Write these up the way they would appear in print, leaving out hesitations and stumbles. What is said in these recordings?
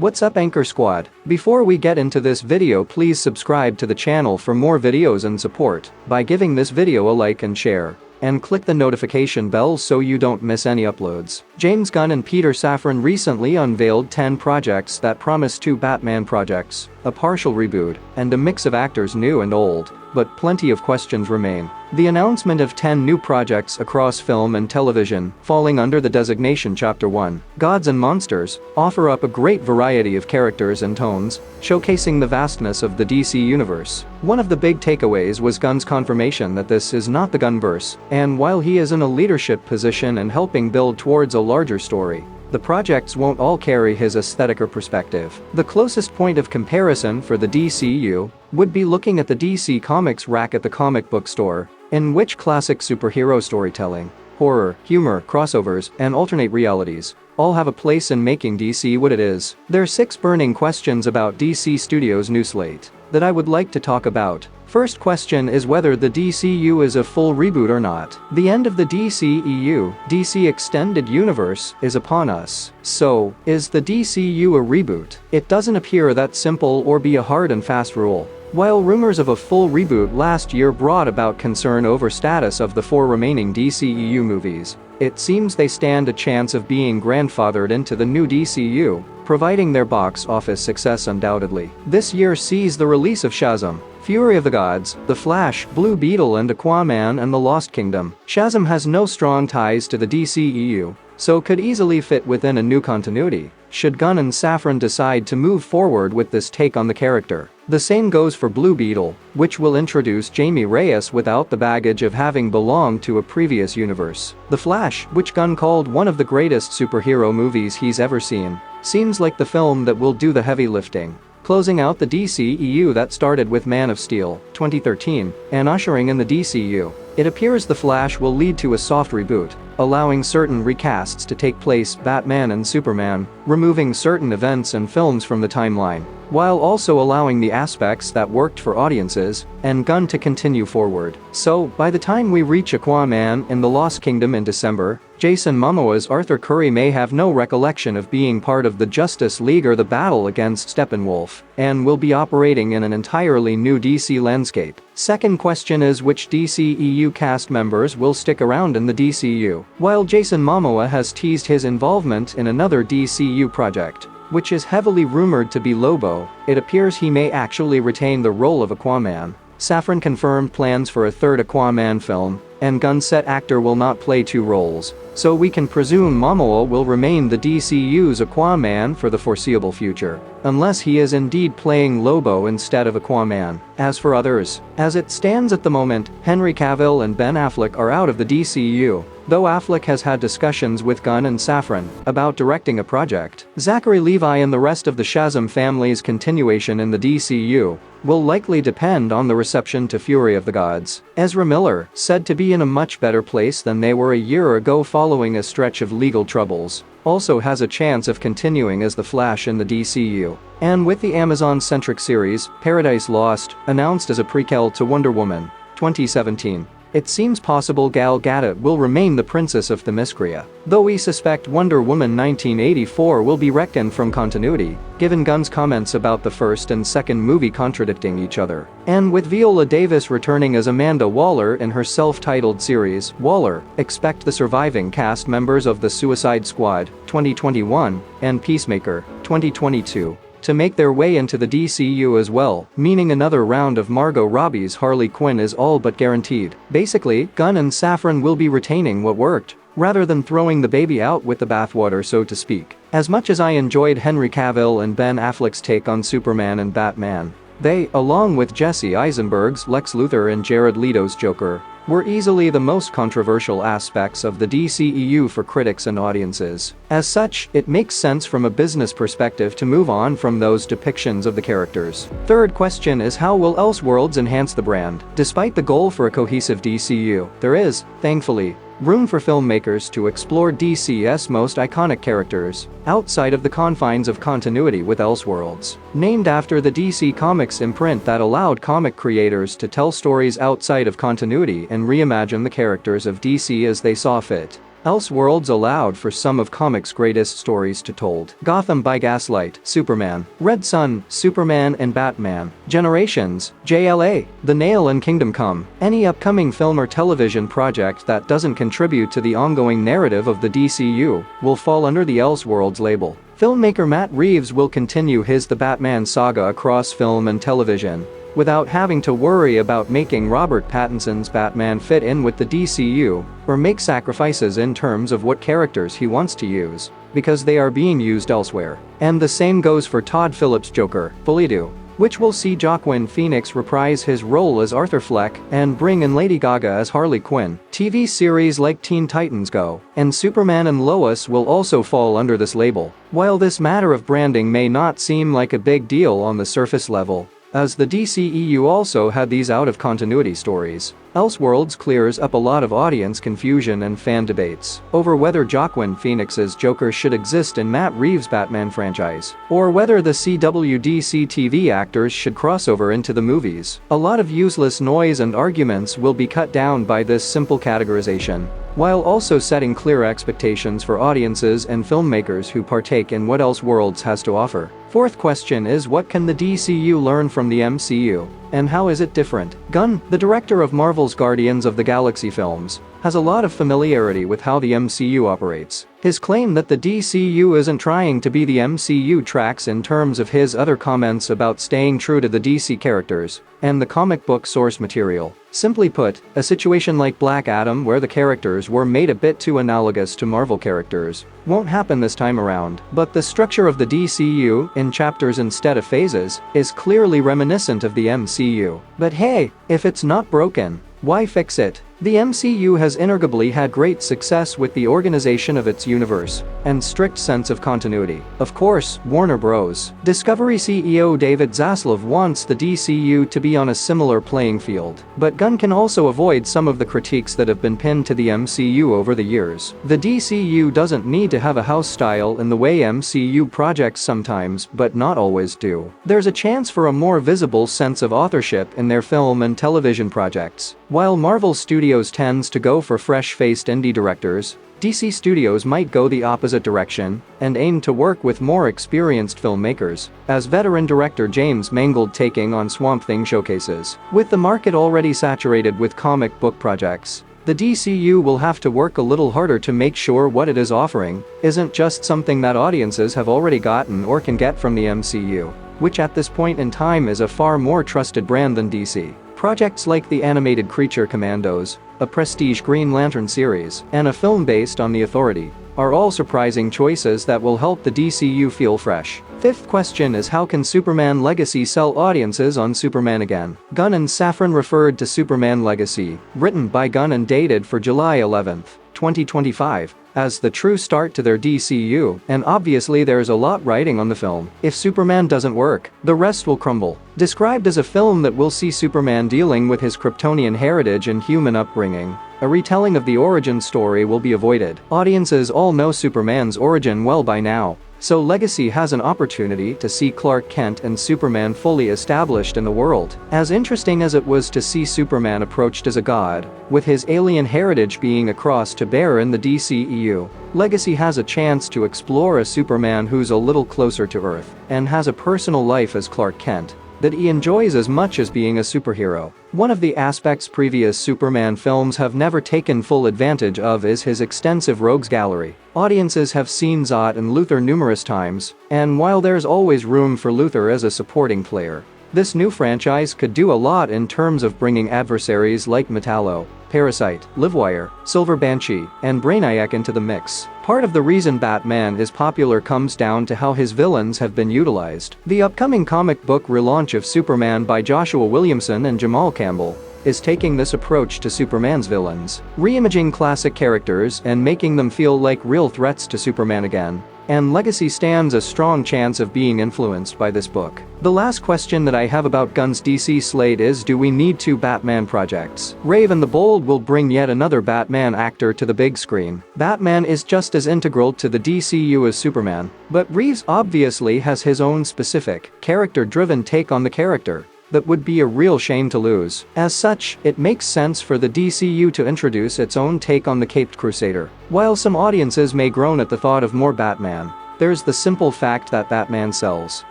What's up, Anchor Squad? Before we get into this video, please subscribe to the channel for more videos and support by giving this video a like and share. And click the notification bell so you don't miss any uploads. James Gunn and Peter Safran recently unveiled 10 projects that promise 2 Batman projects, a partial reboot, and a mix of actors new and old, but plenty of questions remain. The announcement of 10 new projects across film and television, falling under the designation Chapter 1, Gods and Monsters, offer up a great variety of characters and tones, showcasing the vastness of the DC universe. One of the big takeaways was Gunn's confirmation that this is not the Gunnverse, and while he is in a leadership position and helping build towards a larger story, the projects won't all carry his aesthetic or perspective. The closest point of comparison for the DCU would be looking at the DC Comics rack at the comic book store, in which classic superhero storytelling, horror, humor, crossovers, and alternate realities all have a place in making DC what it is. There are 6 burning questions about DC Studios New Slate that I would like to talk about. First question is whether the DCU is a full reboot or not. The end of the DCEU, DC Extended Universe, is upon us. So, is the DCU a reboot? It doesn't appear that simple or be a hard and fast rule. While rumors of a full reboot last year brought about concern over status of the 4 remaining DCEU movies, it seems they stand a chance of being grandfathered into the new DCU, providing their box office success undoubtedly. This year sees the release of Shazam, Fury of the Gods, The Flash, Blue Beetle and Aquaman and the Lost Kingdom. Shazam has no strong ties to the DCEU, so could easily fit within a new continuity, should Gunn and Safran decide to move forward with this take on the character. The same goes for Blue Beetle, which will introduce Jamie Reyes without the baggage of having belonged to a previous universe. The Flash, which Gunn called one of the greatest superhero movies he's ever seen, seems like the film that will do the heavy lifting, closing out the DCEU that started with Man of Steel, 2013, and ushering in the DCU. It appears The Flash will lead to a soft reboot, allowing certain recasts to take place, Batman and Superman, removing certain events and films from the timeline, while also allowing the aspects that worked for audiences and Gunn to continue forward. So, by the time we reach Aquaman in the Lost Kingdom in December, Jason Momoa's Arthur Curry may have no recollection of being part of the Justice League or the battle against Steppenwolf, and will be operating in an entirely new DC landscape. Second question is which DCEU cast members will stick around in the DCU. While Jason Momoa has teased his involvement in another DCU project, which is heavily rumored to be Lobo, it appears he may actually retain the role of Aquaman. Safran confirmed plans for a 3rd Aquaman film, and Gunn said actor will not play 2 roles, so we can presume Momoa will remain the DCU's Aquaman for the foreseeable future, unless he is indeed playing Lobo instead of Aquaman. As for others, as it stands at the moment, Henry Cavill and Ben Affleck are out of the DCU, though Affleck has had discussions with Gunn and Safran about directing a project. Zachary Levi and the rest of the Shazam family's continuation in the DCU will likely depend on the reception to Fury of the Gods. Ezra Miller, said to be in a much better place than they were a year ago following a stretch of legal troubles, also has a chance of continuing as the Flash in the DCU. And with the Amazon-centric series, Paradise Lost, announced as a prequel to Wonder Woman, 2017, it seems possible Gal Gadot will remain the Princess of Themyscira, though we suspect Wonder Woman 1984 will be reckoned from continuity, given Gunn's comments about the first and second movie contradicting each other. And with Viola Davis returning as Amanda Waller in her self-titled series, Waller, expect the surviving cast members of The Suicide Squad, 2021, and Peacemaker, 2022, to make their way into the DCU as well, meaning another round of Margot Robbie's Harley Quinn is all but guaranteed. Basically, Gunn and Safran will be retaining what worked, rather than throwing the baby out with the bathwater, so to speak. As much as I enjoyed Henry Cavill and Ben Affleck's take on Superman and Batman, they, along with Jesse Eisenberg's Lex Luthor and Jared Leto's Joker, were easily the most controversial aspects of the DCEU for critics and audiences. As such, it makes sense from a business perspective to move on from those depictions of the characters. Third question is how will Elseworlds enhance the brand? Despite the goal for a cohesive DCU, there is, thankfully, room for filmmakers to explore DC's most iconic characters outside of the confines of continuity with Elseworlds, named after the DC Comics imprint that allowed comic creators to tell stories outside of continuity and reimagine the characters of DC as they saw fit. Elseworlds allowed for some of comics' greatest stories to told. Gotham by Gaslight, Superman, Red Sun, Superman and Batman, Generations, JLA, The Nail and Kingdom Come. Any upcoming film or television project that doesn't contribute to the ongoing narrative of the DCU will fall under the Elseworlds label. Filmmaker Matt Reeves will continue his The Batman saga across film and television, without having to worry about making Robert Pattinson's Batman fit in with the DCU, or make sacrifices in terms of what characters he wants to use, because they are being used elsewhere. And the same goes for Todd Phillips' Joker, Fully Do, which will see Joaquin Phoenix reprise his role as Arthur Fleck and bring in Lady Gaga as Harley Quinn. TV series like Teen Titans Go and Superman and Lois will also fall under this label. While this matter of branding may not seem like a big deal on the surface level, as the DCEU also had these out-of-continuity stories, Elseworlds clears up a lot of audience confusion and fan debates over whether Joaquin Phoenix's Joker should exist in Matt Reeves' Batman franchise, or whether the CW/DC TV actors should cross over into the movies. A lot of useless noise and arguments will be cut down by this simple categorization, while also setting clear expectations for audiences and filmmakers who partake in what Elseworlds has to offer. Fourth question is, what can the DCU learn from the MCU, and how is it different? Gunn, the director of Marvel's Guardians of the Galaxy films, has a lot of familiarity with how the MCU operates. His claim that the DCU isn't trying to be the MCU tracks in terms of his other comments about staying true to the DC characters and the comic book source material. Simply put, a situation like Black Adam where the characters were made a bit too analogous to Marvel characters won't happen this time around, but the structure of the DCU, in chapters instead of phases, is clearly reminiscent of the MCU. But hey, if it's not broken, why fix it? The MCU has inarguably had great success with the organization of its universe and strict sense of continuity. Of course, Warner Bros. Discovery CEO David Zaslav wants the DCU to be on a similar playing field, but Gunn can also avoid some of the critiques that have been pinned to the MCU over the years. The DCU doesn't need to have a house style in the way MCU projects sometimes, but not always do. There's a chance for a more visible sense of authorship in their film and television projects. While Marvel Studios tends to go for fresh-faced indie directors, DC Studios might go the opposite direction and aim to work with more experienced filmmakers, as veteran director James Mangold taking on Swamp Thing showcases. With the market already saturated with comic book projects, the DCU will have to work a little harder to make sure what it is offering isn't just something that audiences have already gotten or can get from the MCU, which at this point in time is a far more trusted brand than DC. Projects like the animated Creature Commandos, a prestige Green Lantern series, and a film based on The Authority are all surprising choices that will help the DCU feel fresh. Fifth question is, how can Superman Legacy sell audiences on Superman again? Gunn and Safran referred to Superman Legacy, written by Gunn and dated for July 11, 2025, as the true start to their DCU, and obviously there's a lot riding on the film. If Superman doesn't work, the rest will crumble. Described as a film that will see Superman dealing with his Kryptonian heritage and human upbringing, a retelling of the origin story will be avoided. Audiences all know Superman's origin well by now, so Legacy has an opportunity to see Clark Kent and Superman fully established in the world. As interesting as it was to see Superman approached as a god, with his alien heritage being a cross to bear in the DCEU, Legacy has a chance to explore a Superman who's a little closer to Earth and has a personal life as Clark Kent that he enjoys as much as being a superhero. One of the aspects previous Superman films have never taken full advantage of is his extensive rogues gallery. Audiences have seen Zod and Luthor numerous times, and while there's always room for Luthor as a supporting player, this new franchise could do a lot in terms of bringing adversaries like Metallo, Parasite, Livewire, Silver Banshee, and Brainiac into the mix. Part of the reason Batman is popular comes down to how his villains have been utilized. The upcoming comic book relaunch of Superman by Joshua Williamson and Jamal Campbell is taking this approach to Superman's villains, reimaging classic characters and making them feel like real threats to Superman again. And Legacy stands a strong chance of being influenced by this book. The last question that I have about Gunn's DC slate is, do we need 2 Batman projects? Raven the Bold will bring yet another Batman actor to the big screen. Batman is just as integral to the DCU as Superman, but Reeves obviously has his own specific, character-driven take on the character. that would be a real shame to lose. As such, it makes sense for the DCU to introduce its own take on the Caped Crusader. While some audiences may groan at the thought of more Batman, there's the simple fact that Batman sells.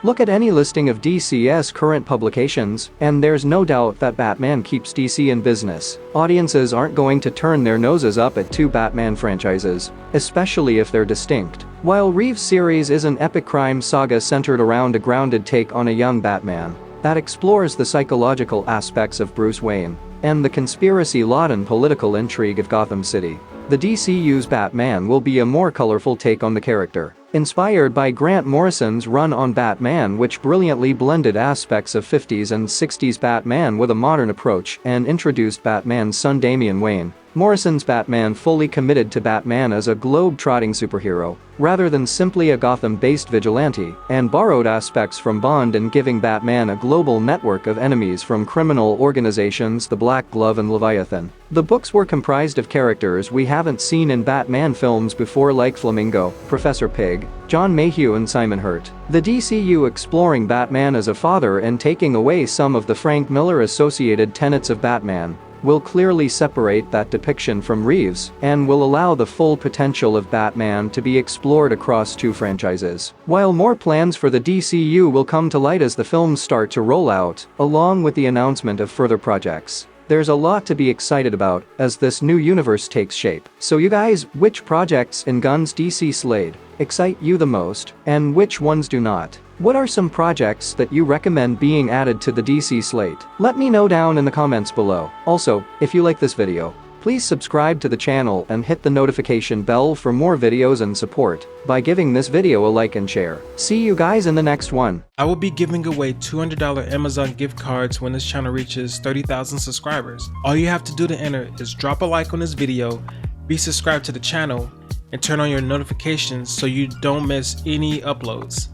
Look at any listing of DC's current publications, and there's no doubt that Batman keeps DC in business. Audiences aren't going to turn their noses up at two Batman franchises, especially if they're distinct. While Reeves' series is an epic crime saga centered around a grounded take on a young Batman that explores the psychological aspects of Bruce Wayne and the conspiracy-laden political intrigue of Gotham City, the DCU's Batman will be a more colorful take on the character. Inspired by Grant Morrison's run on Batman, which brilliantly blended aspects of 50s and 60s Batman with a modern approach and introduced Batman's son Damian Wayne, Morrison's Batman fully committed to Batman as a globe-trotting superhero, rather than simply a Gotham-based vigilante, and borrowed aspects from Bond in giving Batman a global network of enemies from criminal organizations the Black Glove and Leviathan. The books were comprised of characters we haven't seen in Batman films before, like Flamingo, Professor Pig, John Mayhew and Simon Hurt. The DCU exploring Batman as a father and taking away some of the Frank Miller-associated tenets of Batman will clearly separate that depiction from Reeves and will allow the full potential of Batman to be explored across two franchises. While more plans for the DCU will come to light as the films start to roll out, along with the announcement of further projects, there's a lot to be excited about as this new universe takes shape. So you guys, which projects in Gunn's DC slate excite you the most, and which ones do not? What are some projects that you recommend being added to the DC slate? Let me know down in the comments below. Also, if you like this video, please subscribe to the channel and hit the notification bell for more videos and support by giving this video a like and share. See you guys in the next one. I will be giving away $200 Amazon gift cards when this channel reaches 30,000 subscribers. All you have to do to enter is drop a like on this video, be subscribed to the channel, and turn on your notifications so you don't miss any uploads.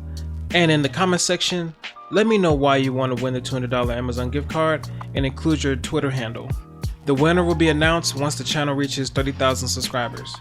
And in the comment section, let me know why you want to win the $200 Amazon gift card and include your Twitter handle. The winner will be announced once the channel reaches 30,000 subscribers.